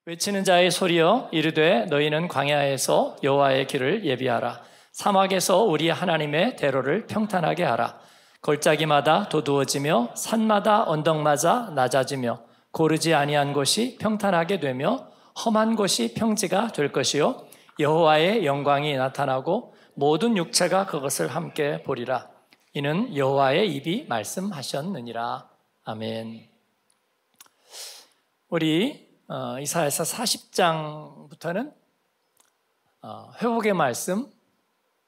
외치는 자의 소리여 이르되 너희는 광야에서 여호와의 길을 예비하라. 사막에서 우리 하나님의 대로를 평탄하게 하라. 골짜기마다 도두어지며 산마다 언덕마다 낮아지며 고르지 아니한 곳이 평탄하게 되며 험한 곳이 평지가 될 것이요 여호와의 영광이 나타나고 모든 육체가 그것을 함께 보리라. 이는 여호와의 입이 말씀하셨느니라. 아멘. 우리 이사야서 40장부터는 회복의 말씀,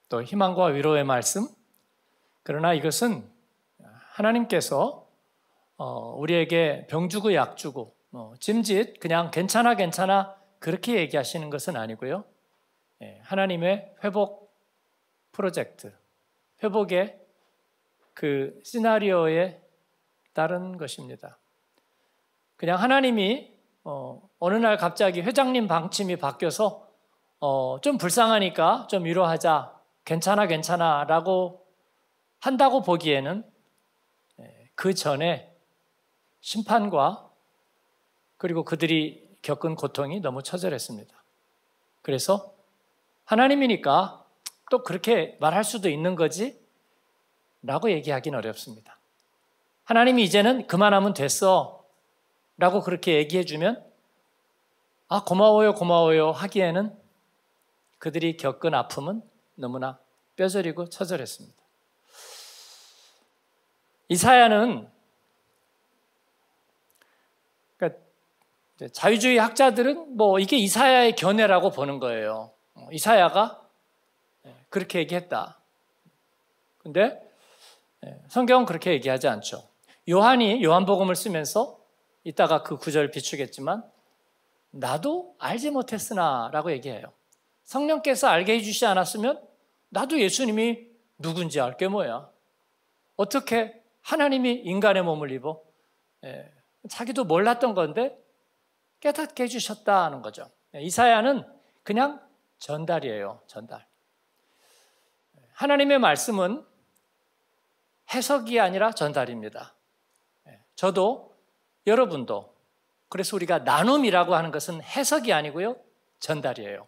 또 희망과 위로의 말씀. 그러나 이것은 하나님께서 우리에게 병 주고 약 주고 짐짓 그냥 괜찮아 그렇게 얘기하시는 것은 아니고요. 하나님의 회복 프로젝트, 회복의 그 시나리오에 따른 것입니다. 그냥 하나님이 어느 날 갑자기 회장님 방침이 바뀌어서 좀 불쌍하니까 좀 위로하자, 괜찮아 라고 한다고 보기에는 그 전에 심판과 그리고 그들이 겪은 고통이 너무 처절했습니다. 그래서 하나님이니까 또 그렇게 말할 수도 있는 거지 라고 얘기하기는 어렵습니다. 하나님이 이제는 그만하면 됐어 라고 그렇게 얘기해주면 고마워요 하기에는 그들이 겪은 아픔은 너무나 뼈저리고 처절했습니다. 이사야는 그러니까 자유주의 학자들은 이게 이사야의 견해라고 보는 거예요. 이사야가 그렇게 얘기했다. 근데 성경은 그렇게 얘기하지 않죠. 요한이 요한복음을 쓰면서 이따가 그 구절 비추겠지만 나도 알지 못했으나 라고 얘기해요. 성령께서 알게 해주시지 않았으면 나도 예수님이 누군지 알 게 뭐야. 어떻게 하나님이 인간의 몸을 입어? 자기도 몰랐던 건데 깨닫게 해주셨다는 거죠. 이사야는 그냥 전달이에요. 전달. 하나님의 말씀은 해석이 아니라 전달입니다. 저도 여러분도 그래서 우리가 나눔이라고 하는 것은 해석이 아니고요. 전달이에요.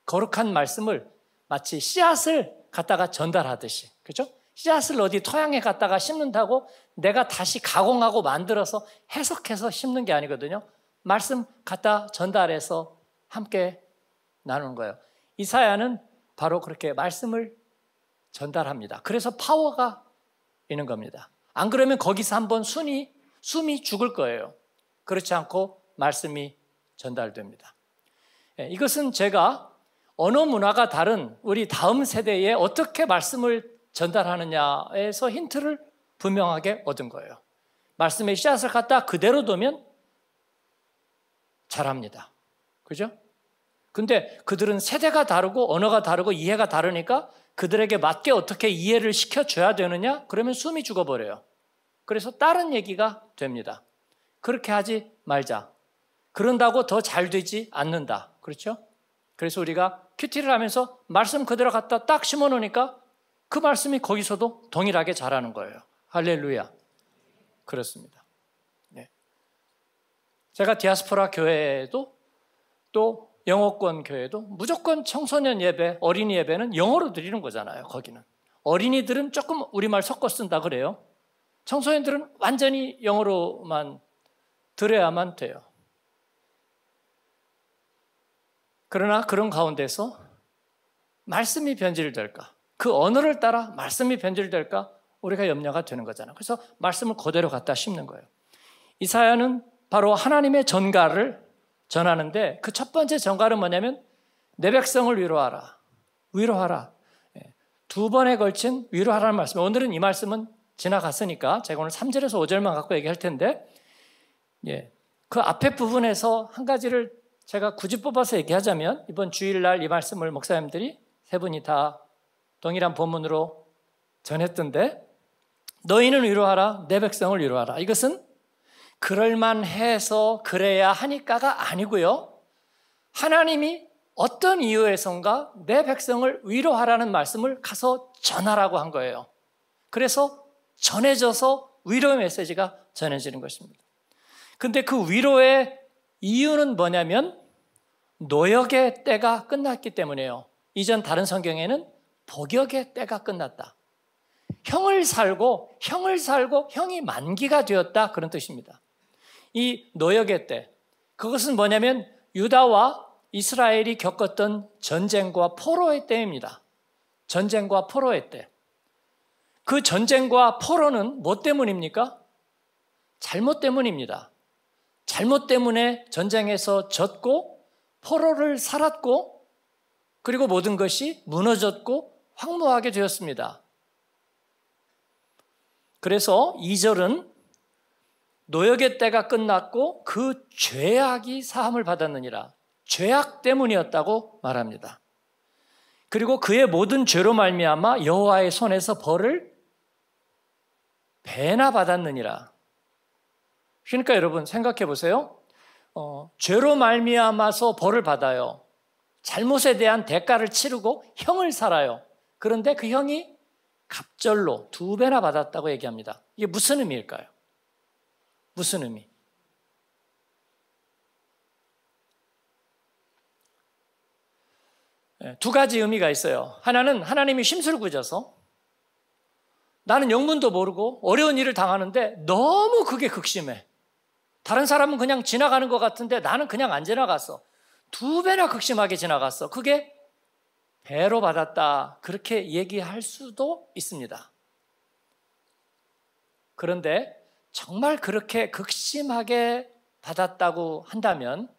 거룩한 말씀을 마치 씨앗을 갖다가 전달하듯이. 그렇죠? 씨앗을 어디 토양에 갖다가 심는다고 내가 다시 가공하고 만들어서 해석해서 심는 게 아니거든요. 말씀 갖다 전달해서 함께 나누는 거예요. 이사야는 바로 그렇게 말씀을 전달합니다. 그래서 파워가 있는 겁니다. 안 그러면 거기서 한번 숨이 죽을 거예요. 그렇지 않고 말씀이 전달됩니다. 이것은 제가 언어 문화가 다른 우리 다음 세대에 어떻게 말씀을 전달하느냐에서 힌트를 분명하게 얻은 거예요. 말씀의 씨앗을 갖다 그대로 두면 잘합니다. 그죠? 근데 그들은 세대가 다르고 언어가 다르고 이해가 다르니까 그들에게 맞게 어떻게 이해를 시켜줘야 되느냐? 그러면 숨이 죽어버려요. 그래서 다른 얘기가 됩니다. 그렇게 하지 말자. 그런다고 더 잘 되지 않는다. 그렇죠? 그래서 우리가 큐티를 하면서 말씀 그대로 갖다 딱 심어놓으니까 그 말씀이 거기서도 동일하게 자라는 거예요. 할렐루야. 그렇습니다. 네. 제가 디아스포라 교회에도 또 영어권 교회도 무조건 청소년 예배, 어린이 예배는 영어로 드리는 거잖아요. 거기는. 어린이들은 조금 우리말 섞어 쓴다 그래요. 청소년들은 완전히 영어로만 들어야만 돼요. 그러나 그런 가운데서 말씀이 변질될까? 그 언어를 따라 말씀이 변질될까? 우리가 염려가 되는 거잖아요. 그래서 말씀을 그대로 갖다 심는 거예요. 이사야는 바로 하나님의 전가를 전하는데 그 첫 번째 전가는 뭐냐면 내 백성을 위로하라. 위로하라. 두 번에 걸친 위로하라는 말씀. 오늘은 이 말씀은 지나갔으니까 제가 오늘 3절에서 5절만 갖고 얘기할 텐데 그 앞에 부분에서 한 가지를 제가 굳이 뽑아서 얘기하자면 이번 주일날 이 말씀을 목사님들이 세 분이 다 동일한 본문으로 전했던데 너희는 위로하라. 내 백성을 위로하라. 이것은 그럴만해서 그래야 하니까가 아니고요. 하나님이 어떤 이유에선가 내 백성을 위로하라는 말씀을 가서 전하라고 한 거예요. 그래서 전해져서 위로의 메시지가 전해지는 것입니다. 근데 그 위로의 이유는 뭐냐면 노역의 때가 끝났기 때문이에요. 이전 다른 성경에는 복역의 때가 끝났다. 형을 살고 형이 만기가 되었다, 그런 뜻입니다. 이 노역의 때, 그것은 뭐냐면 유다와 이스라엘이 겪었던 전쟁과 포로의 때입니다. 전쟁과 포로의 때. 그 전쟁과 포로는 뭐 때문입니까? 잘못 때문입니다. 잘못 때문에 전쟁에서 졌고 포로를 살았고 그리고 모든 것이 무너졌고 황무하게 되었습니다. 그래서 2절은 노역의 때가 끝났고 그 죄악이 사함을 받았느니라. 죄악 때문이었다고 말합니다. 그리고 그의 모든 죄로 말미암아 여호와의 손에서 벌을 배나 받았느니라. 그러니까 여러분 생각해 보세요. 죄로 말미암아서 벌을 받아요. 잘못에 대한 대가를 치르고 형을 살아요. 그런데 그 형이 갑절로 2배나 받았다고 얘기합니다. 이게 무슨 의미일까요? 무슨 의미? 두 가지 의미가 있어요. 하나는 하나님이 심술을 부으셔서 나는 영문도 모르고 어려운 일을 당하는데 너무 그게 극심해. 다른 사람은 그냥 지나가는 것 같은데 나는 그냥 안 지나갔어. 2배나 극심하게 지나갔어. 그게 배로 받았다. 그렇게 얘기할 수도 있습니다. 그런데 정말 그렇게 극심하게 받았다고 한다면,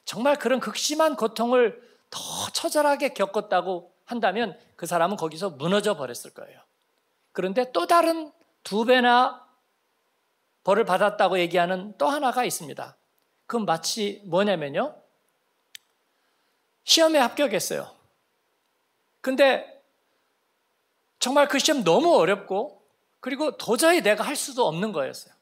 정말 그런 극심한 고통을 더 처절하게 겪었다고 한다면 그 사람은 거기서 무너져 버렸을 거예요. 그런데 또 다른 2배나 벌을 받았다고 얘기하는 또 하나가 있습니다. 그건 마치 뭐냐면요, 시험에 합격했어요. 근데 정말 그 시험 너무 어렵고 그리고 도저히 내가 할 수도 없는 거였어요.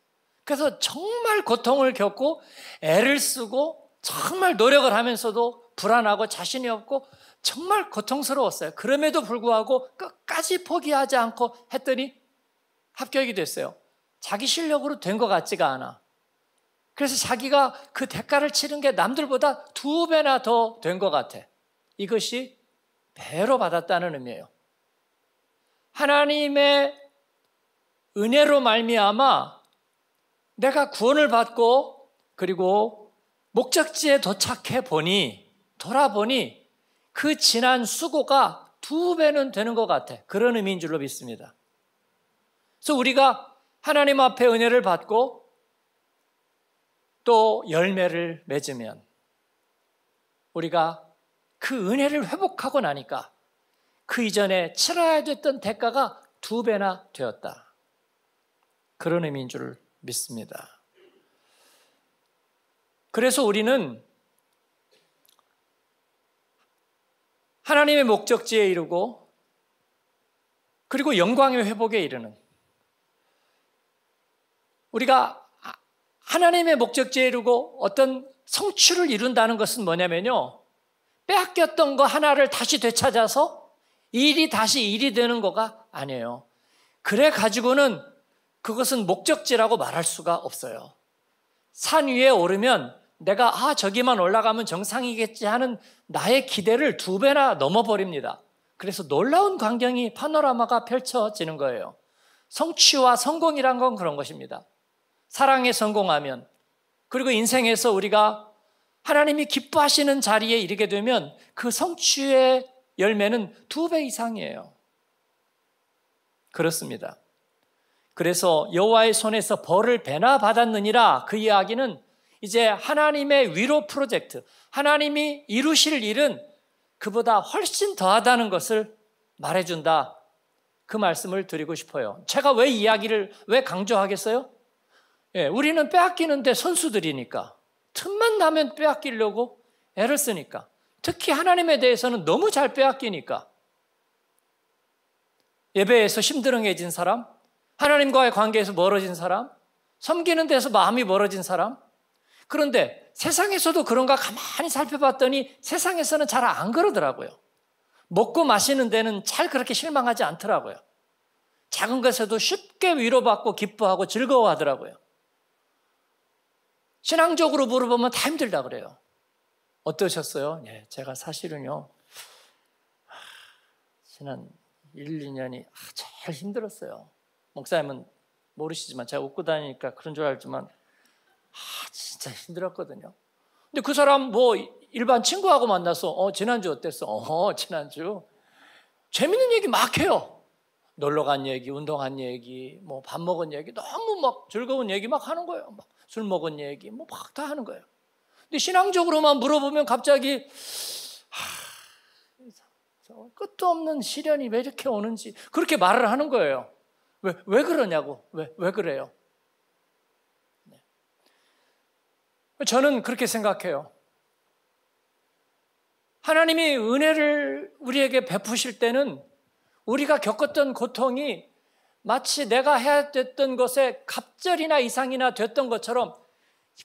그래서 정말 고통을 겪고 애를 쓰고 정말 노력을 하면서도 불안하고 자신이 없고 정말 고통스러웠어요. 그럼에도 불구하고 끝까지 포기하지 않고 했더니 합격이 됐어요. 자기 실력으로 된 것 같지가 않아. 그래서 자기가 그 대가를 치른 게 남들보다 2배나 더 된 것 같아. 이것이 배로 받았다는 의미예요. 하나님의 은혜로 말미암아 내가 구원을 받고 그리고 목적지에 도착해 보니, 돌아보니 그 지난 수고가 2배는 되는 것 같아. 그런 의미인 줄로 믿습니다. 그래서 우리가 하나님 앞에 은혜를 받고 또 열매를 맺으면 우리가 그 은혜를 회복하고 나니까 그 이전에 치러야 됐던 대가가 2배나 되었다. 그런 의미인 줄 믿습니다. 그래서 우리는 하나님의 목적지에 이르고 그리고 영광의 회복에 이르는, 우리가 하나님의 목적지에 이르고 어떤 성취를 이룬다는 것은 뭐냐면요, 빼앗겼던 거 하나를 다시 되찾아서 일이 다시 일이 되는 거가 아니에요. 그래 가지고는 그것은 목적지라고 말할 수가 없어요. 산 위에 오르면 내가 저기만 올라가면 정상이겠지 하는 나의 기대를 2배나 넘어버립니다. 그래서 놀라운 광경이, 파노라마가 펼쳐지는 거예요. 성취와 성공이란 건 그런 것입니다. 사랑에 성공하면, 그리고 인생에서 우리가 하나님이 기뻐하시는 자리에 이르게 되면 그 성취의 열매는 2배 이상이에요. 그렇습니다. 그래서 여호와의 손에서 벌을 배나 받았느니라, 그 이야기는 이제 하나님의 위로 프로젝트, 하나님이 이루실 일은 그보다 훨씬 더하다는 것을 말해준다, 그 말씀을 드리고 싶어요. 제가 왜 이야기를 왜 강조하겠어요? 우리는 빼앗기는데 선수들이니까, 틈만 나면 빼앗기려고 애를 쓰니까, 특히 하나님에 대해서는 너무 잘 빼앗기니까. 예배에서 심드렁해진 사람, 하나님과의 관계에서 멀어진 사람, 섬기는 데서 마음이 멀어진 사람. 그런데 세상에서도 그런가 가만히 살펴봤더니 세상에서는 잘 안 그러더라고요. 먹고 마시는 데는 잘 그렇게 실망하지 않더라고요. 작은 것에도 쉽게 위로받고 기뻐하고 즐거워하더라고요. 신앙적으로 물어보면 다 힘들다 그래요. 어떠셨어요? 네, 제가 사실은요, 지난 1, 2년이 제일 힘들었어요. 목사님은 모르시지만 제가 웃고 다니니까 그런 줄 알지만 진짜 힘들었거든요. 근데 그 사람 뭐 일반 친구하고 만나서 지난주 어땠어? 지난주 재밌는 얘기 막 해요. 놀러 간 얘기, 운동한 얘기, 뭐 밥 먹은 얘기, 너무 막 즐거운 얘기 막 하는 거예요. 막 술 먹은 얘기, 뭐 막 다 하는 거예요. 근데 신앙적으로만 물어보면 갑자기 끝도 없는 시련이 왜 이렇게 오는지 그렇게 말을 하는 거예요. 왜 그러냐고, 왜 그래요? 네. 저는 그렇게 생각해요. 하나님이 은혜를 우리에게 베푸실 때는 우리가 겪었던 고통이 마치 내가 해야 됐던 것에 갑절이나 이상이나 됐던 것처럼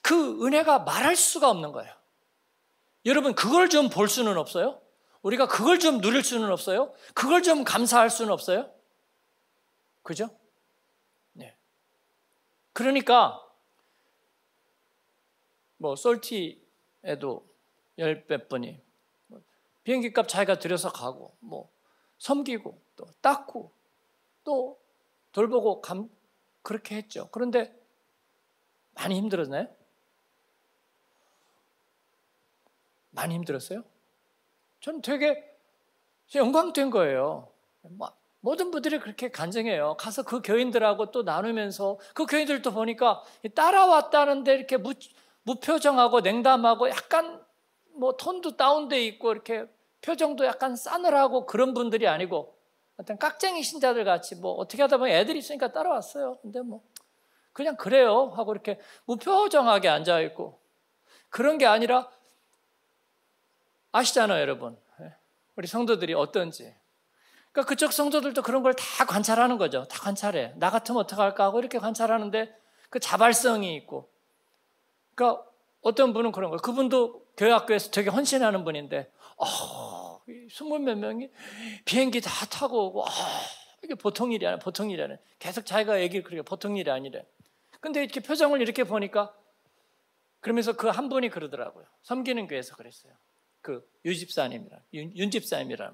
그 은혜가 말할 수가 없는 거예요. 여러분, 그걸 좀 볼 수는 없어요? 우리가 그걸 좀 누릴 수는 없어요? 그걸 좀 감사할 수는 없어요? 그죠? 네. 그러니까 뭐 솔티에도 10몇 번이 비행기 값 자기가 들여서 가고 뭐 섬기고 또 닦고 또 돌보고 그렇게 했죠. 그런데 많이 힘들었나요? 많이 힘들었어요? 저는 되게 영광된 거예요. 모든 분들이 그렇게 간증해요. 가서 그 교인들하고 또 나누면서 그 교인들도 보니까 따라왔다는데 이렇게 무표정하고 냉담하고 약간 뭐 톤도 다운돼 있고 이렇게 표정도 약간 싸늘하고 그런 분들이 아니고 어떤 깍쟁이 신자들 같이 뭐 어떻게 하다 보면 애들이 있으니까 따라왔어요. 근데 뭐 그냥 그래요 하고 이렇게 무표정하게 앉아 있고 그런 게 아니라 아시잖아요, 여러분. 우리 성도들이 어떤지. 그러니까 그쪽 성도들도 그런 걸 다 관찰하는 거죠. 다 관찰해. 나 같으면 어떡할까 하고 이렇게 관찰하는데 그 자발성이 있고. 그러니까 어떤 분은 그런 거예요. 그분도 교회학교에서 되게 헌신하는 분인데 20몇 명이 비행기 다 타고 오고 이게 보통 일이 아니야. 보통 일이 아니야. 계속 자기가 얘기를 그렇게 보통 일이 아니래. 근데 이렇게 표정을 이렇게 보니까 그러면서 그 한 분이 그러더라고요. 섬기는 교회에서 그랬어요. 그 윤집사님이라는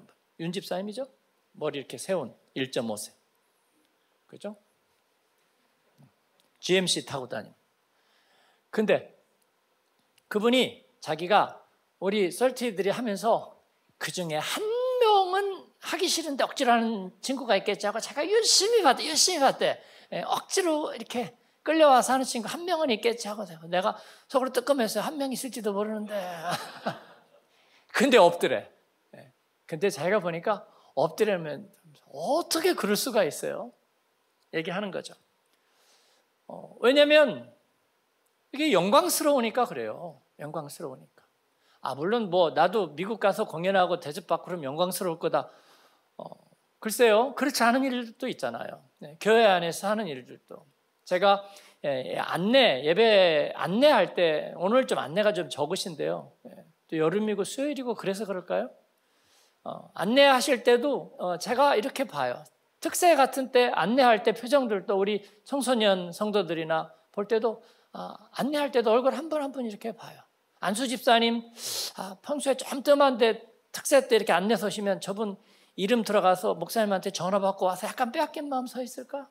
분. 윤집사님이죠? 머리 이렇게 세운 1.5세. 그죠? GMC 타고 다니는. 근데 그분이 자기가 우리 썰티들이 하면서 그 중에 한 명은 하기 싫은데 억지로 하는 친구가 있겠지 하고 자기가 열심히 봤대. 억지로 이렇게 끌려와서 하는 친구 한 명은 있겠지 하고 내가 속으로 뜨끔했어요. 한 명 있을지도 모르는데. 근데 없더래. 근데 자기가 보니까 없더라면 어떻게 그럴 수가 있어요? 얘기하는 거죠. 왜냐하면 이게 영광스러우니까 그래요. 영광스러우니까. 물론 뭐 나도 미국 가서 공연하고 대접받고 그러면 영광스러울 거다. 글쎄요. 그렇지 않은 일들도 있잖아요. 교회 안에서 하는 일들도. 제가 예배 안내할 때 오늘 좀 안내가 좀 적으신데요. 또 여름이고 수요일이고 그래서 그럴까요? 안내하실 때도 제가 이렇게 봐요. 특세 같은 때 안내할 때 표정들도 우리 청소년 성도들이나 볼 때도 안내할 때도 얼굴 한 번 한 번 이렇게 봐요. 안수 집사님 평소에 좀 뜸한데 특세 때 이렇게 안내 서시면 저분 이름 들어가서 목사님한테 전화 받고 와서 약간 빼앗긴 마음 서 있을까?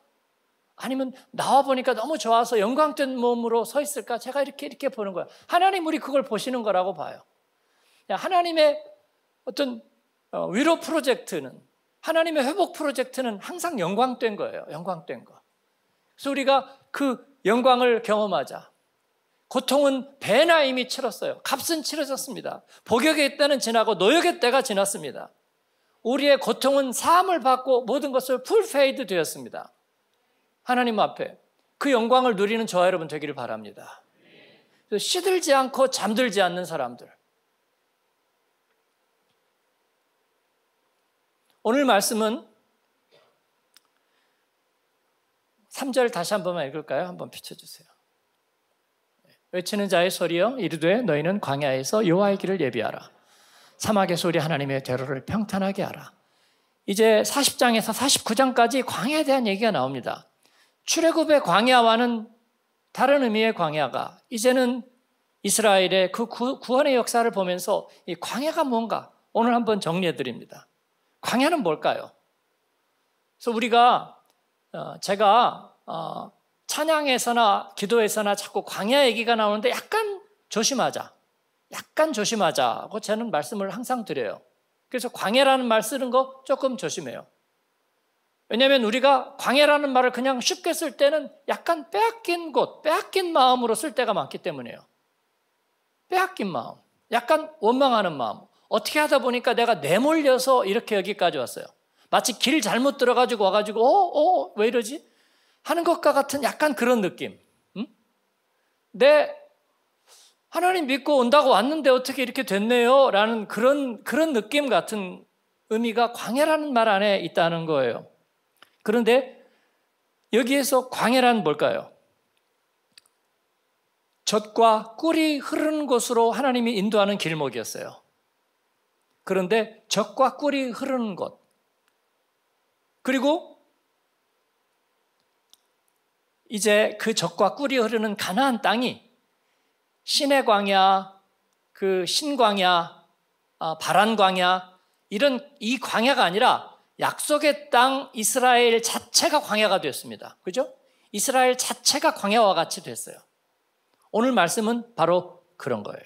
아니면 나와 보니까 너무 좋아서 영광된 몸으로 서 있을까? 제가 이렇게 보는 거예요. 하나님 우리 그걸 보시는 거라고 봐요. 하나님의 어떤 위로 프로젝트는, 하나님의 회복 프로젝트는 항상 영광된 거예요. 영광된 거. 그래서 우리가 그 영광을 경험하자. 고통은 배나 이미 치렀어요. 값은 치러졌습니다. 복역의 때는 지나고 노역의 때가 지났습니다. 우리의 고통은 사함을 받고 모든 것을 풀페이드 되었습니다. 하나님 앞에 그 영광을 누리는 저와 여러분 되기를 바랍니다. 시들지 않고 잠들지 않는 사람들. 오늘 말씀은 3절 다시 한 번만 읽을까요? 한번 비춰주세요. 외치는 자의 소리여 이르되 너희는 광야에서 여호와의 길을 예비하라. 사막에서 우리 하나님의 대로를 평탄하게 하라. 이제 40장에서 49장까지 광야에 대한 얘기가 나옵니다. 출애굽의 광야와는 다른 의미의 광야가 이제는 이스라엘의 그 구원의 역사를 보면서 이 광야가 뭔가 오늘 한번 정리해 드립니다. 광야는 뭘까요? 그래서 우리가 제가 찬양에서나 기도에서나 자꾸 광야 얘기가 나오는데 약간 조심하자고 저는 말씀을 항상 드려요. 그래서 광야라는 말 쓰는 거 조금 조심해요. 왜냐하면 우리가 광야라는 말을 그냥 쉽게 쓸 때는 약간 빼앗긴 곳, 빼앗긴 마음으로 쓸 때가 많기 때문이에요. 빼앗긴 마음, 약간 원망하는 마음. 어떻게 하다 보니까 내가 내몰려서 이렇게 여기까지 왔어요. 마치 길 잘못 들어가지고 와가지고 왜 이러지? 하는 것과 같은 약간 그런 느낌. 내 하나님 믿고 온다고 왔는데 어떻게 이렇게 됐네요? 라는 그런 느낌 같은 의미가 광야라는 말 안에 있다는 거예요. 그런데 여기에서 광야란 뭘까요? 젖과 꿀이 흐르는 곳으로 하나님이 인도하는 길목이었어요. 그런데 젖과 꿀이 흐르는 곳, 그리고 이제 그 젖과 꿀이 흐르는 가나안 땅이 신의 광야, 그 신광야, 바란 광야, 이 광야가 아니라 약속의 땅 이스라엘 자체가 광야가 되었습니다. 그죠? 이스라엘 자체가 광야와 같이 됐어요. 오늘 말씀은 바로 그런 거예요.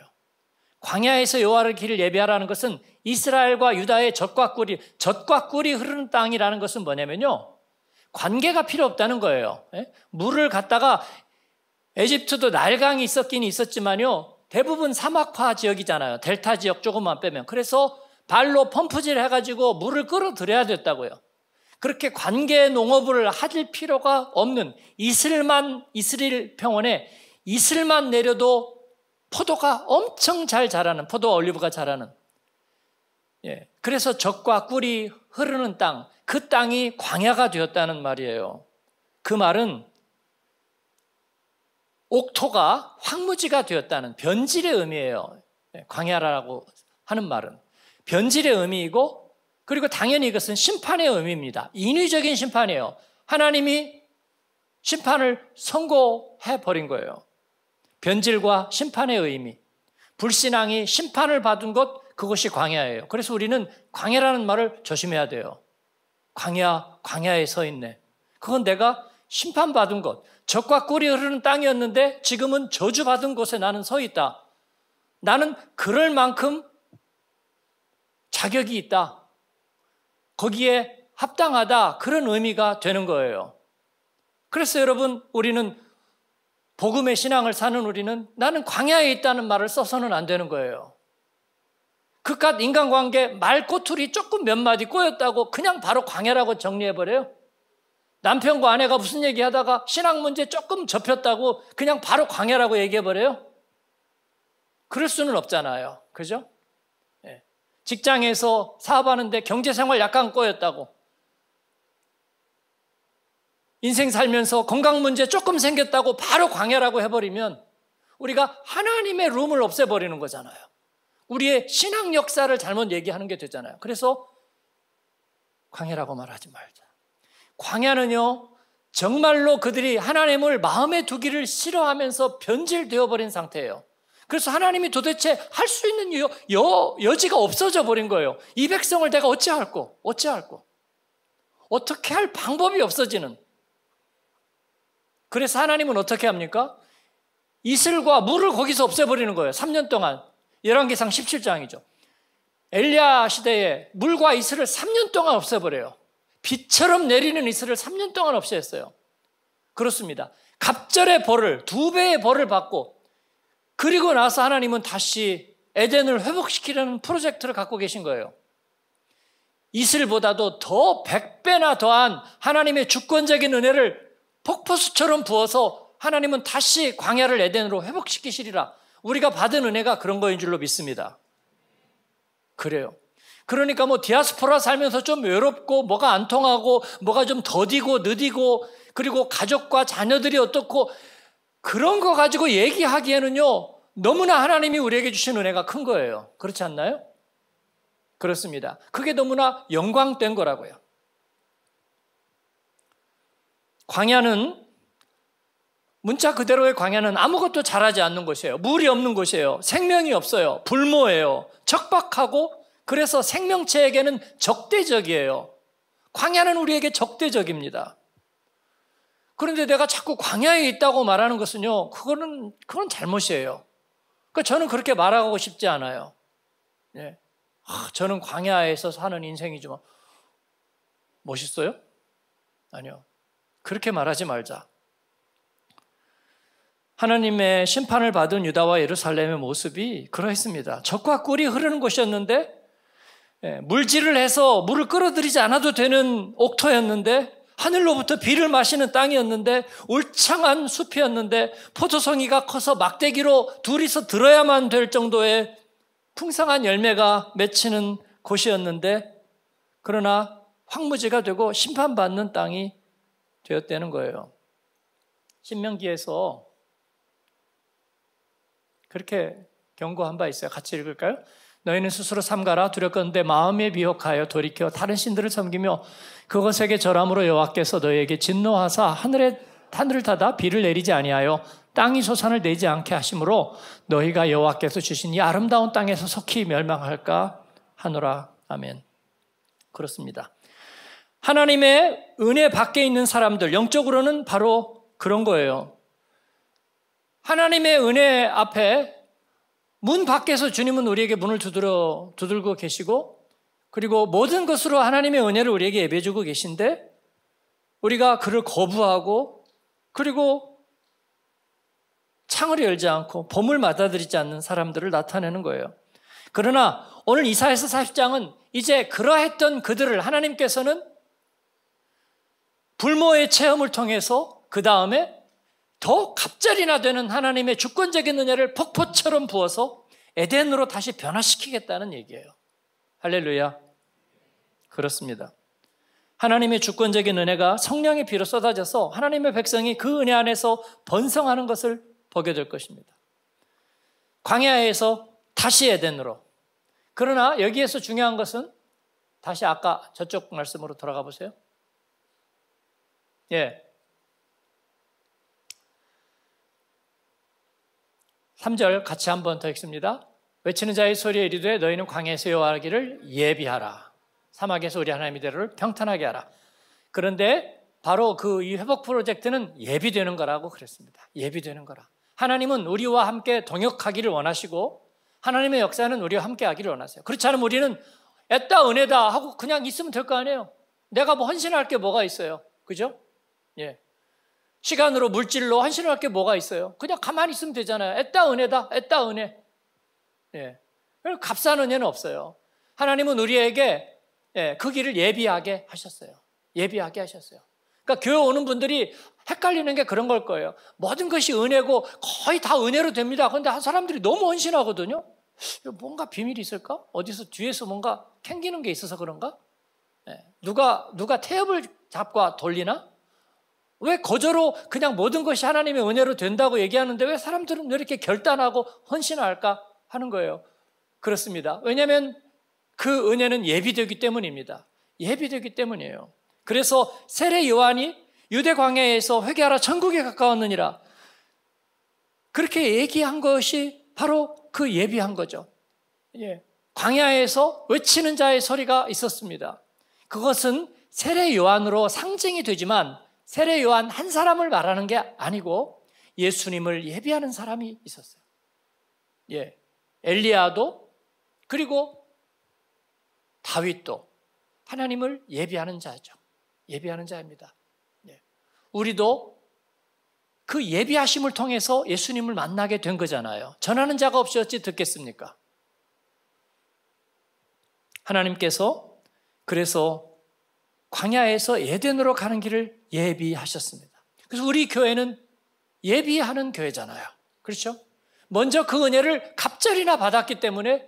광야에서 여호와의 길을 예비하라는 것은 이스라엘과 유다의 젖과 꿀이 흐르는 땅이라는 것은 뭐냐면요, 관계가 필요 없다는 거예요. 물을 갖다가 에집트도 나일강이 있었긴 있었지만요, 대부분 사막화 지역이잖아요. 델타 지역 조금만 빼면. 그래서 발로 펌프질 해가지고 물을 끌어들여야 됐다고요. 그렇게 관계 농업을 할 필요가 없는 이스라엘 평원에 이슬만 내려도 포도가 엄청 잘 자라는, 포도와 올리브가 자라는, 그래서 젖과 꿀이 흐르는 땅, 그 땅이 광야가 되었다는 말이에요. 그 말은 옥토가 황무지가 되었다는 변질의 의미예요. 광야라고 하는 말은 변질의 의미이고, 그리고 당연히 이것은 심판의 의미입니다. 인위적인 심판이에요. 하나님이 심판을 선고해 버린 거예요. 변질과 심판의 의미, 불신앙이 심판을 받은 곳, 그것이 광야예요. 그래서 우리는 광야라는 말을 조심해야 돼요. 광야에 서 있네. 그건 내가 심판받은 곳, 젖과 꿀이 흐르는 땅이었는데 지금은 저주받은 곳에 나는 서 있다. 나는 그럴 만큼 자격이 있다. 거기에 합당하다. 그런 의미가 되는 거예요. 그래서 여러분, 우리는 복음의 신앙을 사는 우리는 나는 광야에 있다는 말을 써서는 안 되는 거예요. 그깟 인간관계 말꼬투리 조금 몇 마디 꼬였다고 그냥 바로 광야라고 정리해버려요. 남편과 아내가 무슨 얘기하다가 신앙 문제 조금 접혔다고 그냥 바로 광야라고 얘기해버려요. 그럴 수는 없잖아요. 그죠? 직장에서 사업하는데 경제생활 약간 꼬였다고, 인생 살면서 건강 문제 조금 생겼다고 바로 광야라고 해버리면 우리가 하나님의 룸을 없애버리는 거잖아요. 우리의 신앙 역사를 잘못 얘기하는 게 되잖아요. 그래서 광야라고 말하지 말자. 광야는요, 정말로 그들이 하나님을 마음에 두기를 싫어하면서 변질되어 버린 상태예요. 그래서 하나님이 도대체 할 수 있는 여지가 없어져 버린 거예요. 이 백성을 내가 어찌할꼬 어떻게 할 방법이 없어지는. 그래서 하나님은 어떻게 합니까? 이슬과 물을 거기서 없애버리는 거예요. 3년 동안. 열왕기상 17장이죠. 엘리야 시대에 물과 이슬을 3년 동안 없애버려요. 비처럼 내리는 이슬을 3년 동안 없애었어요. 그렇습니다. 갑절의 벌을, 2배의 벌을 받고, 그리고 나서 하나님은 다시 에덴을 회복시키려는 프로젝트를 갖고 계신 거예요. 이슬보다도 더 100배나 더한 하나님의 주권적인 은혜를 폭포수처럼 부어서 하나님은 다시 광야를 에덴으로 회복시키시리라. 우리가 받은 은혜가 그런 거인 줄로 믿습니다. 그래요. 그러니까 디아스포라 살면서 좀 외롭고 뭐가 안 통하고 뭐가 좀 더디고 느디고, 그리고 가족과 자녀들이 어떻고, 그런 거 가지고 얘기하기에는요, 너무나 하나님이 우리에게 주신 은혜가 큰 거예요. 그렇지 않나요? 그렇습니다. 그게 너무나 영광된 거라고요. 광야는 문자 그대로의 광야는 아무것도 자라지 않는 곳이에요. 물이 없는 곳이에요. 생명이 없어요. 불모예요. 척박하고 그래서 생명체에게는 적대적이에요. 광야는 우리에게 적대적입니다. 그런데 내가 자꾸 광야에 있다고 말하는 것은요, 그건 잘못이에요. 그러니까 저는 그렇게 말하고 싶지 않아요. 예. 저는 광야에서 사는 인생이지만 멋있어요? 아니요. 그렇게 말하지 말자. 하나님의 심판을 받은 유다와 예루살렘의 모습이 그러했습니다. 젖과 꿀이 흐르는 곳이었는데, 물질을 해서 물을 끌어들이지 않아도 되는 옥토였는데, 하늘로부터 비를 마시는 땅이었는데, 울창한 숲이었는데, 포도송이가 커서 막대기로 둘이서 들어야만 될 정도의 풍성한 열매가 맺히는 곳이었는데, 그러나 황무지가 되고 심판받는 땅이 되었다는 거예요. 신명기에서 그렇게 경고한 바 있어요. 같이 읽을까요? 너희는 스스로 삼가라. 두렵건대 마음에 미혹하여 돌이켜 다른 신들을 섬기며 그것에게 절함으로 여호와께서 너희에게 진노하사 하늘을 닫아 비를 내리지 아니하여 땅이 소산을 내지 않게 하심으로 너희가 여호와께서 주신 이 아름다운 땅에서 속히 멸망할까 하노라. 아멘. 그렇습니다. 하나님의 은혜 밖에 있는 사람들, 영적으로는 바로 그런 거예요. 하나님의 은혜 앞에 문 밖에서 주님은 우리에게 문을 두들고 계시고, 그리고 모든 것으로 하나님의 은혜를 우리에게 예배해 주고 계신데, 우리가 그를 거부하고, 그리고 창을 열지 않고 봄을 맞아들이지 않는 사람들을 나타내는 거예요. 그러나 오늘 이사야서 40장은 이제 그러했던 그들을 하나님께서는 불모의 체험을 통해서 그 다음에 더 갑절이나 되는 하나님의 주권적인 은혜를 폭포처럼 부어서 에덴으로 다시 변화시키겠다는 얘기예요. 할렐루야. 그렇습니다. 하나님의 주권적인 은혜가 성령의 비로 쏟아져서 하나님의 백성이 그 은혜 안에서 번성하는 것을 보게 될 것입니다. 광야에서 다시 에덴으로. 그러나 여기에서 중요한 것은 다시 아까 저쪽 말씀으로 돌아가 보세요. 예. 3절 같이 한 번 더 읽습니다. 외치는 자의 소리에 이르되 너희는 광야에서 여호와를 예비하라. 사막에서 우리 하나님의 대로를 평탄하게 하라. 그런데 바로 그 이 회복 프로젝트는 예비되는 거라고 그랬습니다. 예비되는 거라. 하나님은 우리와 함께 동역하기를 원하시고 하나님의 역사는 우리와 함께 하기를 원하세요. 그렇지 않으면 우리는 애따 은혜다 하고 그냥 있으면 될 거 아니에요. 내가 뭐 헌신할 게 뭐가 있어요. 그죠? 예. 시간으로 물질로 헌신할 게 뭐가 있어요. 그냥 가만히 있으면 되잖아요. 애따 은혜다. 애따 은혜. 예. 값싼 은혜는 없어요. 하나님은 우리에게 그 길을 예비하게 하셨어요. 예비하게 하셨어요. 그러니까 교회 오는 분들이 헷갈리는 게 그런 걸 거예요. 모든 것이 은혜고 거의 다 은혜로 됩니다. 그런데 한 사람들이 너무 헌신하거든요. 뭔가 비밀이 있을까? 어디서 뒤에서 뭔가 캥기는 게 있어서 그런가? 누가 태엽을 잡고 돌리나? 왜 거저로 그냥 모든 것이 하나님의 은혜로 된다고 얘기하는데 왜 사람들은 왜 이렇게 결단하고 헌신할까 하는 거예요. 그렇습니다. 왜냐하면 그 은혜는 예비되기 때문입니다. 예비되기 때문이에요. 그래서 세례 요한이 유대 광야에서 회개하라 천국에 가까웠느니라 그렇게 얘기한 것이 바로 그 예비한 거죠. 예. 광야에서 외치는 자의 소리가 있었습니다. 그것은 세례 요한으로 상징이 되지만 세례 요한 한 사람을 말하는 게 아니고 예수님을 예비하는 사람이 있었어요. 예. 엘리야도 그리고 다윗도 하나님을 예비하는 자죠. 예비하는 자입니다. 예. 우리도 그 예비하심을 통해서 예수님을 만나게 된 거잖아요. 전하는 자가 없이 어찌 듣겠습니까? 하나님께서 그래서 광야에서 에덴으로 가는 길을 예비하셨습니다. 그래서 우리 교회는 예비하는 교회잖아요. 그렇죠? 먼저 그 은혜를 갑절이나 받았기 때문에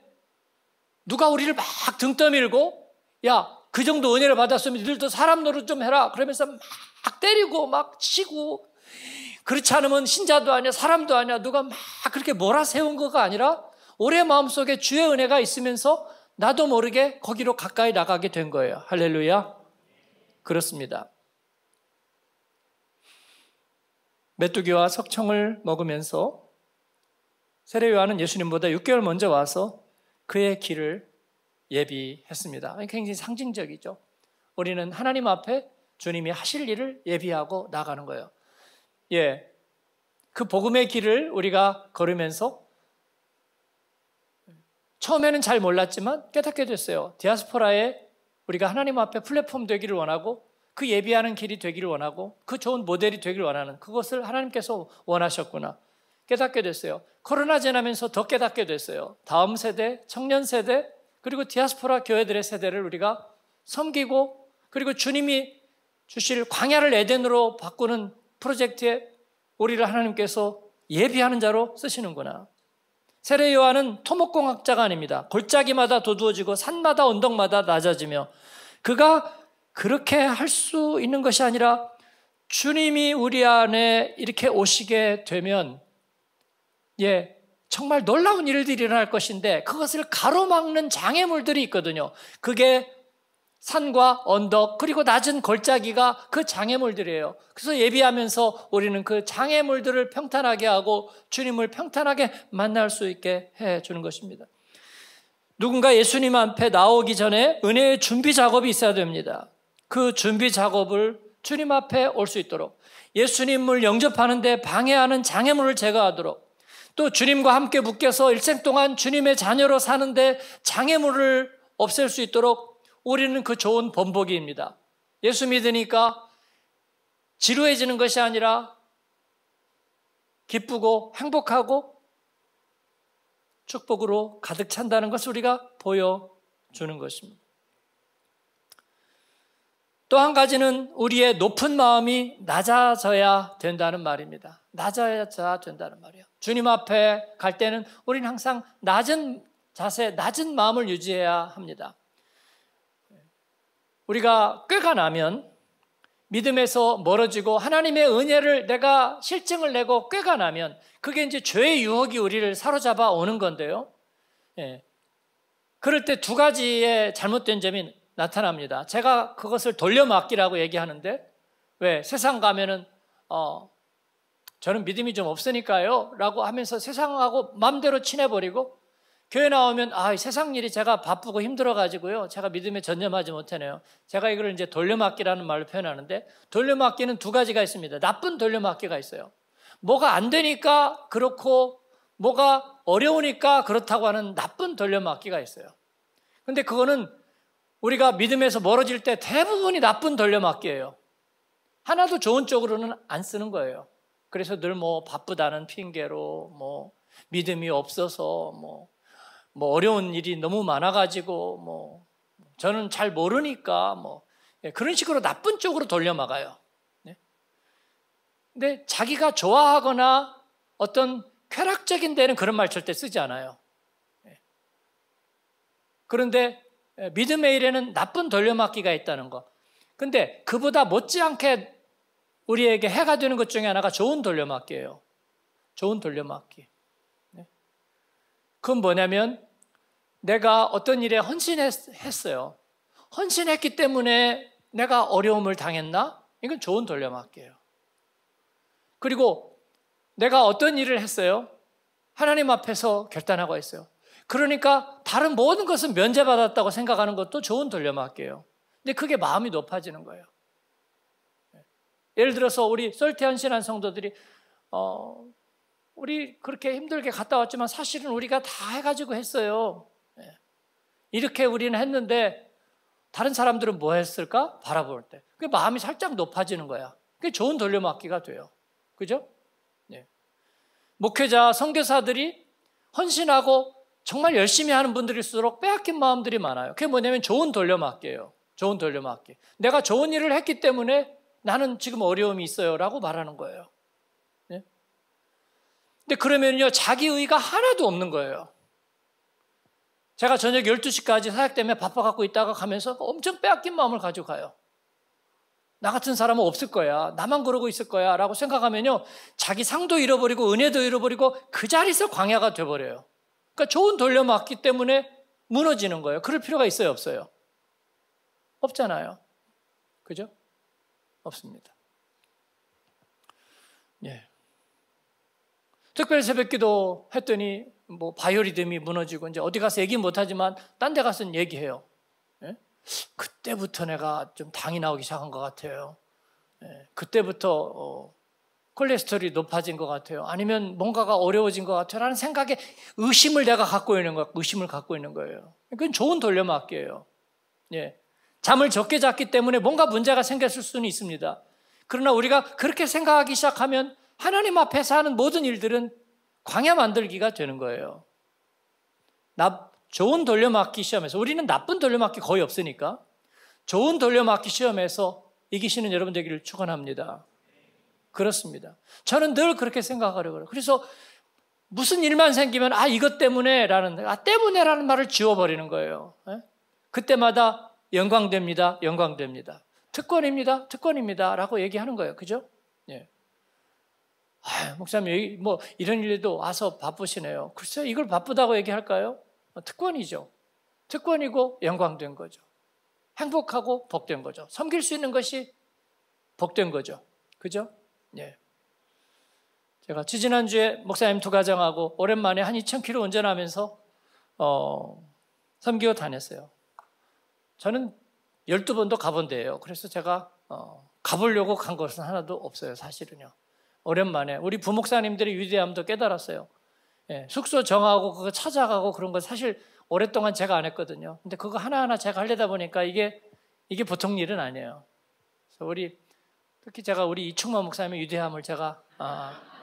누가 우리를 막 등 떠밀고 야, 그 정도 은혜를 받았으면 니들도 사람 노릇 좀 해라 그러면서 막 때리고 막 치고 그렇지 않으면 신자도 아니야 사람도 아니야 누가 막 그렇게 몰아세운 거가 아니라 우리의 마음속에 주의 은혜가 있으면서 나도 모르게 거기로 가까이 나가게 된 거예요. 할렐루야. 그렇습니다. 메뚜기와 석청을 먹으면서 세례 요한은 예수님보다 6개월 먼저 와서 그의 길을 예비했습니다. 굉장히 상징적이죠. 우리는 하나님 앞에 주님이 하실 일을 예비하고 나가는 거예요. 그 복음의 길을 우리가 걸으면서 처음에는 잘 몰랐지만 깨닫게 됐어요. 디아스포라에 우리가 하나님 앞에 플랫폼 되기를 원하고 그 예비하는 길이 되기를 원하고 그 좋은 모델이 되기를 원하는 그것을 하나님께서 원하셨구나 깨닫게 됐어요. 코로나 지나면서 더 깨닫게 됐어요. 다음 세대, 청년 세대 그리고 디아스포라 교회들의 세대를 우리가 섬기고 그리고 주님이 주실 광야를 에덴으로 바꾸는 프로젝트에 우리를 하나님께서 예비하는 자로 쓰시는구나. 세례 요한은 토목공학자가 아닙니다. 골짜기마다 도두어지고 산마다 언덕마다 낮아지며 그가 그렇게 할 수 있는 것이 아니라 주님이 우리 안에 이렇게 오시게 되면 정말 놀라운 일들이 일어날 것인데 그것을 가로막는 장애물들이 있거든요. 그게 산과 언덕 그리고 낮은 골짜기가 그 장애물들이에요. 그래서 예비하면서 우리는 그 장애물들을 평탄하게 하고 주님을 평탄하게 만날 수 있게 해주는 것입니다. 누군가 예수님 앞에 나오기 전에 은혜의 준비 작업이 있어야 됩니다. 그 준비 작업을 주님 앞에 올 수 있도록 예수님을 영접하는 데 방해하는 장애물을 제거하도록 또 주님과 함께 묶여서 일생 동안 주님의 자녀로 사는데 장애물을 없앨 수 있도록 우리는 그 좋은 본보기입니다. 예수 믿으니까 지루해지는 것이 아니라 기쁘고 행복하고 축복으로 가득 찬다는 것을 우리가 보여주는 것입니다. 또 한 가지는 우리의 높은 마음이 낮아져야 된다는 말입니다. 낮아져야 된다는 말이에요. 주님 앞에 갈 때는 우리는 항상 낮은 자세, 낮은 마음을 유지해야 합니다. 우리가 꾀가 나면 믿음에서 멀어지고 하나님의 은혜를 내가 실증을 내고 꾀가 나면 그게 이제 죄의 유혹이 우리를 사로잡아 오는 건데요. 그럴 때 두 가지의 잘못된 점이 나타납니다. 제가 그것을 돌려막기라고 얘기하는데 왜 세상 가면은 저는 믿음이 좀 없으니까요 라고 하면서 세상하고 마음대로 친해버리고 교회 나오면 이 세상 일이 제가 바쁘고 힘들어가지고요 제가 믿음에 전념하지 못하네요. 제가 이걸 이제 돌려막기라는 말로 표현하는데 돌려막기는 두 가지가 있습니다. 나쁜 돌려막기가 있어요. 뭐가 안 되니까 그렇고 뭐가 어려우니까 그렇다고 하는 나쁜 돌려막기가 있어요. 근데 그거는 우리가 믿음에서 멀어질 때 대부분이 나쁜 돌려막기예요. 하나도 좋은 쪽으로는 안 쓰는 거예요. 그래서 늘 바쁘다는 핑계로 믿음이 없어서 어려운 일이 너무 많아가지고 저는 잘 모르니까 그런 식으로 나쁜 쪽으로 돌려막아요. 근데 자기가 좋아하거나 어떤 쾌락적인 데는 그런 말 절대 쓰지 않아요. 그런데 믿음의 일에는 나쁜 돌려막기가 있다는 거. 근데 그보다 못지않게 우리에게 해가 되는 것 중에 하나가 좋은 돌려막기예요. 좋은 돌려막기. 그건 뭐냐면 내가 어떤 일에 헌신했어요. 헌신했기 때문에 내가 어려움을 당했나? 이건 좋은 돌려막기예요. 그리고 내가 어떤 일을 했어요? 하나님 앞에서 결단하고 있어요. 그러니까 다른 모든 것은 면제받았다고 생각하는 것도 좋은 돌려막기예요. 근데 그게 마음이 높아지는 거예요. 예를 들어서 우리 솔티 헌신한 성도들이 우리 그렇게 힘들게 갔다 왔지만 사실은 우리가 다 해가지고 했어요. 이렇게 우리는 했는데 다른 사람들은 뭐 했을까? 바라볼 때. 그게 마음이 살짝 높아지는 거야. 그게 좋은 돌려막기가 돼요. 그죠? 목회자, 선교사들이 헌신하고 정말 열심히 하는 분들일수록 빼앗긴 마음들이 많아요. 그게 뭐냐면 좋은 돌려막기예요. 좋은 돌려막기. 내가 좋은 일을 했기 때문에 나는 지금 어려움이 있어요 라고 말하는 거예요. 근데 그러면요 자기 의가 하나도 없는 거예요. 제가 저녁 12시까지 사역 때문에 바빠갖고 있다가 가면서 엄청 빼앗긴 마음을 가지고 가요. 나 같은 사람은 없을 거야. 나만 그러고 있을 거야 라고 생각하면요 자기 상도 잃어버리고 은혜도 잃어버리고 그 자리에서 광야가 돼버려요. 그러니까 좋은 돌려막기 때문에 무너지는 거예요. 그럴 필요가 있어요 없어요? 없잖아요. 그죠? 없습니다. 특별 새벽기도 했더니 뭐 바이오리듬이 무너지고 이제 어디 가서 얘기 못하지만 딴 데 가서는 얘기해요. 예? 그때부터 내가 좀 당이 나오기 시작한 것 같아요. 예, 그때부터 콜레스테롤이 높아진 것 같아요. 아니면 뭔가가 어려워진 것 같아요. 라는 생각에 의심을 내가 갖고 있는 거, 의심을 갖고 있는 거예요. 그건 좋은 돌려막기예요. 예. 잠을 적게 잤기 때문에 뭔가 문제가 생겼을 수는 있습니다. 그러나 우리가 그렇게 생각하기 시작하면 하나님 앞에서 하는 모든 일들은 광야 만들기가 되는 거예요. 좋은 돌려막기 시험에서, 우리는 나쁜 돌려막기 거의 없으니까 좋은 돌려막기 시험에서 이기시는 여러분 되기를 축원합니다. 그렇습니다. 저는 늘 그렇게 생각하려고 그래요. 그래서 무슨 일만 생기면 이것 때문에라는 때문에라는 말을 지워버리는 거예요. 그때마다 영광됩니다. 영광됩니다. 특권입니다. 특권입니다. 라고 얘기하는 거예요. 그죠? 예. 목사님, 뭐 이런 일에도 와서 바쁘시네요. 글쎄요, 이걸 바쁘다고 얘기할까요? 특권이죠. 특권이고 영광된 거죠. 행복하고 복된 거죠. 섬길 수 있는 것이 복된 거죠. 그죠? 예. 제가 지지난주에 목사님 두 가정하고 오랜만에 한 2,000km 운전하면서 섬기고 다녔어요. 저는 12번도 가본 데예요. 그래서 제가 가보려고 간 것은 하나도 없어요. 사실은요. 오랜만에 우리 부목사님들의 위대함도 깨달았어요. 예, 숙소 정하고 그거 찾아가고 그런 거 사실 오랫동안 제가 안 했거든요. 근데 그거 하나하나 제가 하려다 보니까 이게 보통 일은 아니에요. 그래서 특히 제가 우리 이충만 목사님의 위대함을 제가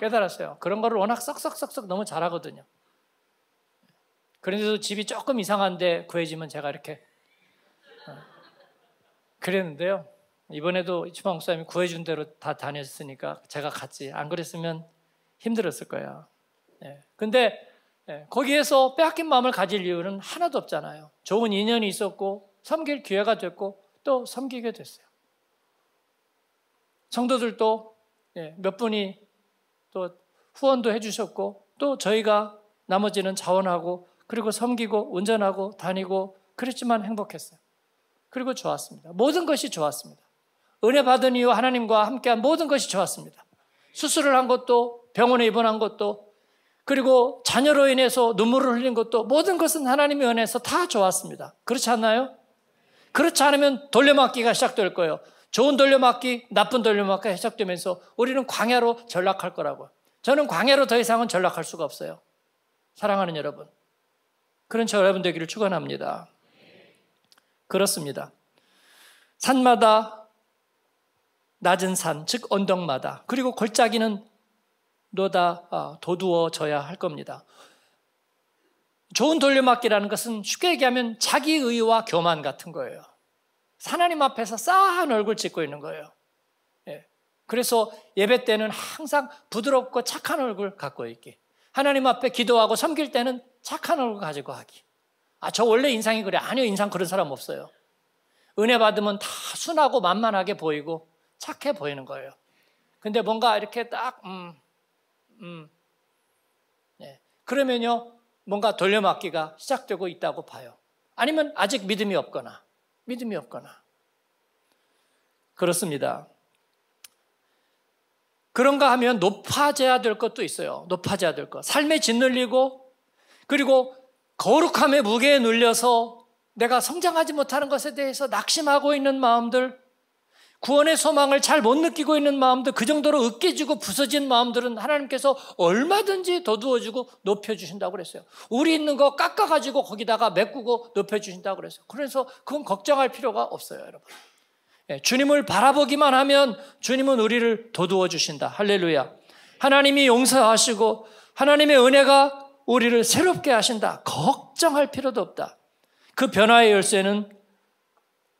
깨달았어요. 그런 거를 워낙 썩썩썩썩 너무 잘하거든요. 그런데도 집이 조금 이상한데 구해지면 제가 이렇게 그랬는데요. 이번에도 이충만 목사님이 구해준 대로 다 다녔으니까 제가 갔지. 안 그랬으면 힘들었을 거예요. 근데 거기에서 빼앗긴 마음을 가질 이유는 하나도 없잖아요. 좋은 인연이 있었고 섬길 기회가 됐고 또 섬기게 됐어요. 성도들도 몇 분이 또 후원도 해주셨고 또 저희가 나머지는 자원하고 그리고 섬기고 운전하고 다니고 그랬지만 행복했어요. 그리고 좋았습니다. 모든 것이 좋았습니다. 은혜 받은 이후 하나님과 함께한 모든 것이 좋았습니다. 수술을 한 것도 병원에 입원한 것도 그리고 자녀로 인해서 눈물을 흘린 것도 모든 것은 하나님의 은혜에서 다 좋았습니다. 그렇지 않나요? 그렇지 않으면 돌려막기가 시작될 거예요. 좋은 돌려막기, 나쁜 돌려막기가 시작되면서 우리는 광야로 전락할 거라고요. 저는 광야로 더 이상은 전락할 수가 없어요. 사랑하는 여러분. 그런 저 여러분 되기를 축원합니다. 그렇습니다. 산마다 낮은 산, 즉 언덕마다 그리고 골짜기는 도두어져야 할 겁니다. 좋은 돌려막기라는 것은 쉽게 얘기하면 자기의와 교만 같은 거예요. 하나님 앞에서 싸한 얼굴 짓고 있는 거예요. 그래서 예배 때는 항상 부드럽고 착한 얼굴 갖고 있기. 하나님 앞에 기도하고 섬길 때는 착한 얼굴 가지고 하기. 저 원래 인상이 그래. 아니요, 인상 그런 사람 없어요. 은혜 받으면 다 순하고 만만하게 보이고 착해 보이는 거예요. 근데 뭔가 이렇게 딱 그러면요 뭔가 돌려막기가 시작되고 있다고 봐요. 아니면 아직 믿음이 없거나 그렇습니다. 그런가 하면 높아져야 될 것도 있어요. 높아져야 될 것. 삶에 짓눌리고 그리고 거룩함의 무게에 눌려서 내가 성장하지 못하는 것에 대해서 낙심하고 있는 마음들, 구원의 소망을 잘 못 느끼고 있는 마음들, 그 정도로 으깨지고 부서진 마음들은 하나님께서 얼마든지 더두어주고 높여주신다고 그랬어요. 우리 있는 거 깎아가지고 거기다가 메꾸고 높여주신다고 그랬어요. 그래서 그건 걱정할 필요가 없어요, 여러분. 주님을 바라보기만 하면 주님은 우리를 도두어 주신다. 할렐루야. 하나님이 용서하시고 하나님의 은혜가 우리를 새롭게 하신다. 걱정할 필요도 없다. 그 변화의 열쇠는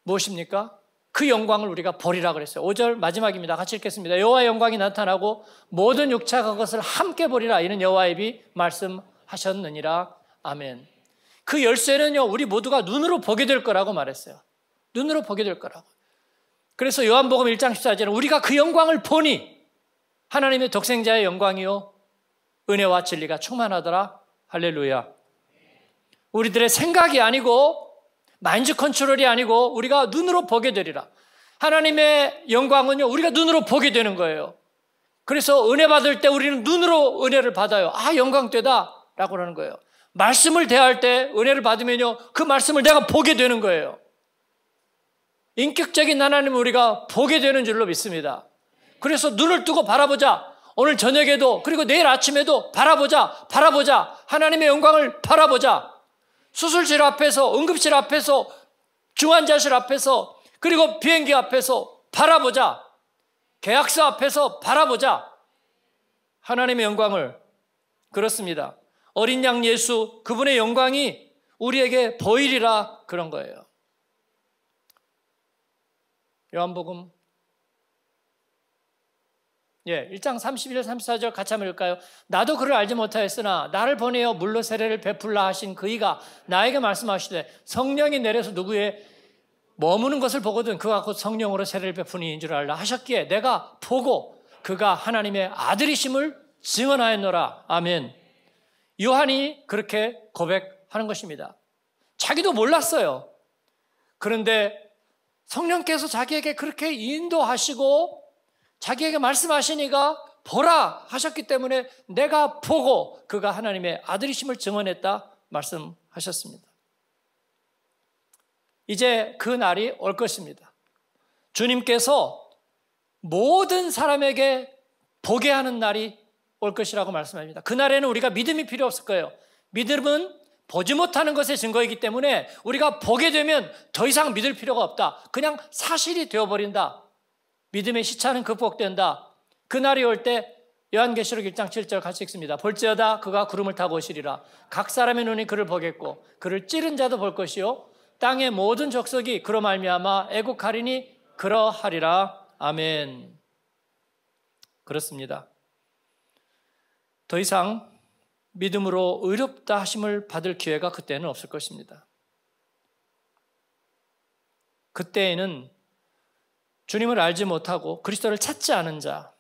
무엇입니까? 그 영광을 우리가 보리라 그랬어요. 5절 마지막입니다. 같이 읽겠습니다. 여호와의 영광이 나타나고 모든 육체가 그것을 함께 보리라. 이는 여호와의 입이 말씀하셨느니라. 아멘. 그 열쇠는요, 우리 모두가 눈으로 보게 될 거라고 말했어요. 눈으로 보게 될 거라고. 그래서 요한복음 1장 14절은 우리가 그 영광을 보니 하나님의 독생자의 영광이요 은혜와 진리가 충만하더라. 할렐루야. 우리들의 생각이 아니고 마인드 컨트롤이 아니고 우리가 눈으로 보게 되리라. 하나님의 영광은요 우리가 눈으로 보게 되는 거예요. 그래서 은혜 받을 때 우리는 눈으로 은혜를 받아요. 아, 영광되다 라고 하는 거예요. 말씀을 대할 때 은혜를 받으면요, 그 말씀을 내가 보게 되는 거예요. 인격적인 하나님을 우리가 보게 되는 줄로 믿습니다. 그래서 눈을 뜨고 바라보자. 오늘 저녁에도, 그리고 내일 아침에도 바라보자. 하나님의 영광을 바라보자. 수술실 앞에서, 응급실 앞에서, 중환자실 앞에서, 그리고 비행기 앞에서 바라보자. 계약서 앞에서 바라보자. 하나님의 영광을. 그렇습니다. 어린 양 예수, 그분의 영광이 우리에게 보이리라, 그런 거예요. 요한복음 1장 31절 34절 같이 한번 읽을까요? 나도 그를 알지 못하였으나 나를 보내어 물로 세례를 베풀라 하신 그이가 나에게 말씀하시되 성령이 내려서 누구의 머무는 것을 보거든 그가 곧 성령으로 세례를 베푸는 이인 줄 알라 하셨기에 내가 보고 그가 하나님의 아들이심을 증언하였노라. 아멘. 요한이 그렇게 고백하는 것입니다. 자기도 몰랐어요. 그런데 성령께서 자기에게 그렇게 인도하시고 자기에게 말씀하시니까 보라 하셨기 때문에 내가 보고 그가 하나님의 아들이심을 증언했다 말씀하셨습니다. 이제 그 날이 올 것입니다. 주님께서 모든 사람에게 보게 하는 날이 올 것이라고 말씀합니다. 그날에는 우리가 믿음이 필요 없을 거예요. 믿음은 보지 못하는 것의 증거이기 때문에 우리가 보게 되면 더 이상 믿을 필요가 없다. 그냥 사실이 되어버린다. 믿음의 시차는 극복된다. 그날이 올 때 요한계시록 1장 7절 같이 읽습니다. 볼지어다 그가 구름을 타고 오시리라. 각 사람의 눈이 그를 보겠고 그를 찌른 자도 볼 것이요 땅의 모든 족속이 그로 말미암아 애국하리니 그러하리라. 아멘. 그렇습니다. 더 이상 믿음으로 의롭다 하심을 받을 기회가 그때는 없을 것입니다. 그때에는 주님을 알지 못하고 그리스도를 찾지 않은 자,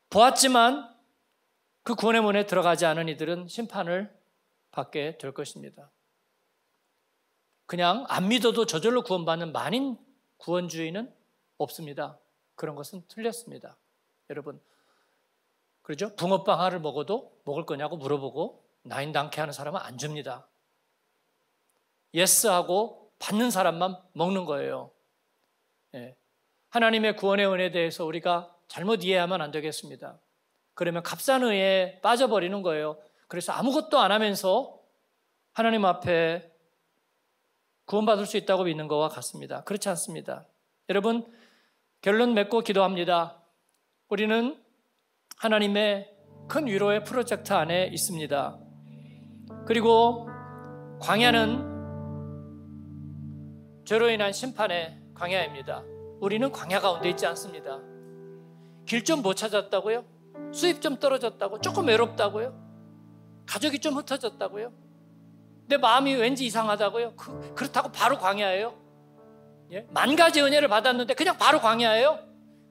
보았지만 그 구원의 문에 들어가지 않은 이들은 심판을 받게 될 것입니다. 그냥 안 믿어도 저절로 구원받는 만인 구원주의는 없습니다. 그런 것은 틀렸습니다. 여러분, 그렇죠? 붕어빵 알을 먹어도 먹을 거냐고 물어보고 나인당케 하는 사람은 안 줍니다. 예스하고 받는 사람만 먹는 거예요. 하나님의 구원의 은혜에 대해서 우리가 잘못 이해하면 안 되겠습니다. 그러면 값싼 의에 빠져버리는 거예요. 그래서 아무것도 안 하면서 하나님 앞에 구원받을 수 있다고 믿는 것과 같습니다. 그렇지 않습니다. 여러분, 결론 맺고 기도합니다. 우리는 하나님의 큰 위로의 프로젝트 안에 있습니다. 그리고 광야는 죄로 인한 심판의 광야입니다. 우리는 광야 가운데 있지 않습니다. 길 좀 못 찾았다고요? 수입 좀 떨어졌다고? 조금 외롭다고요? 가족이 좀 흩어졌다고요? 내 마음이 왠지 이상하다고요? 그렇다고 바로 광야예요? 만 가지 은혜를 받았는데 그냥 바로 광야예요?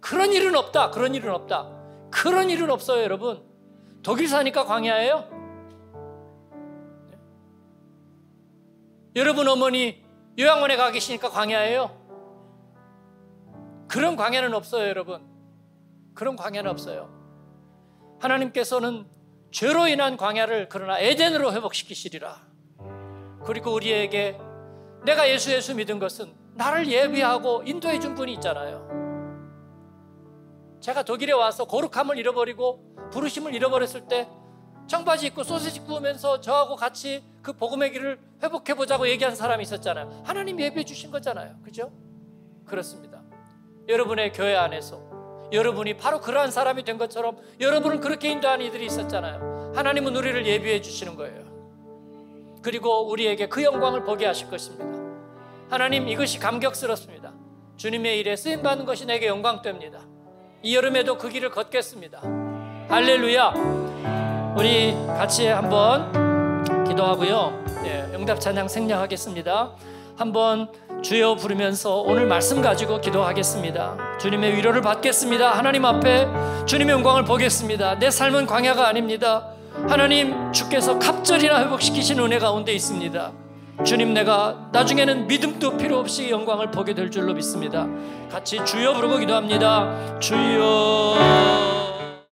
그런 일은 없다. 그런 일은 없다. 그런 일은 없어요, 여러분. 독일 사니까 광야예요? 여러분 어머니 요양원에 가 계시니까 광야예요? 그런 광야는 없어요, 여러분. 그런 광야는 없어요. 하나님께서는 죄로 인한 광야를 그러나 에덴으로 회복시키시리라. 그리고 우리에게 내가 예수 믿은 것은 나를 예비하고 인도해 준 분이 있잖아요. 제가 독일에 와서 거룩함을 잃어버리고 부르심을 잃어버렸을 때 청바지 입고 소시지 구우면서 저하고 같이 그 복음의 길을 회복해보자고 얘기한 사람이 있었잖아요. 하나님 예비해 주신 거잖아요. 그죠? 그렇습니다. 여러분의 교회 안에서 여러분이 바로 그러한 사람이 된 것처럼 여러분을 그렇게 인도하는 이들이 있었잖아요. 하나님은 우리를 예비해 주시는 거예요. 그리고 우리에게 그 영광을 보게 하실 것입니다. 하나님, 이것이 감격스럽습니다. 주님의 일에 쓰임받는 것이 내게 영광됩니다. 이 여름에도 그 길을 걷겠습니다. 할렐루야. 우리 같이 한번 기도하고요. 응답 찬양 생략하겠습니다. 한번 주여 부르면서 오늘 말씀 가지고 기도하겠습니다. 주님의 위로를 받겠습니다. 하나님 앞에 주님의 영광을 보겠습니다. 내 삶은 광야가 아닙니다. 하나님, 주께서 갑절이나 회복시키신 은혜 가운데 있습니다. 주님, 내가 나중에는 믿음도 필요 없이 영광을 보게 될 줄로 믿습니다. 같이 주여 부르고 기도합니다. 주여.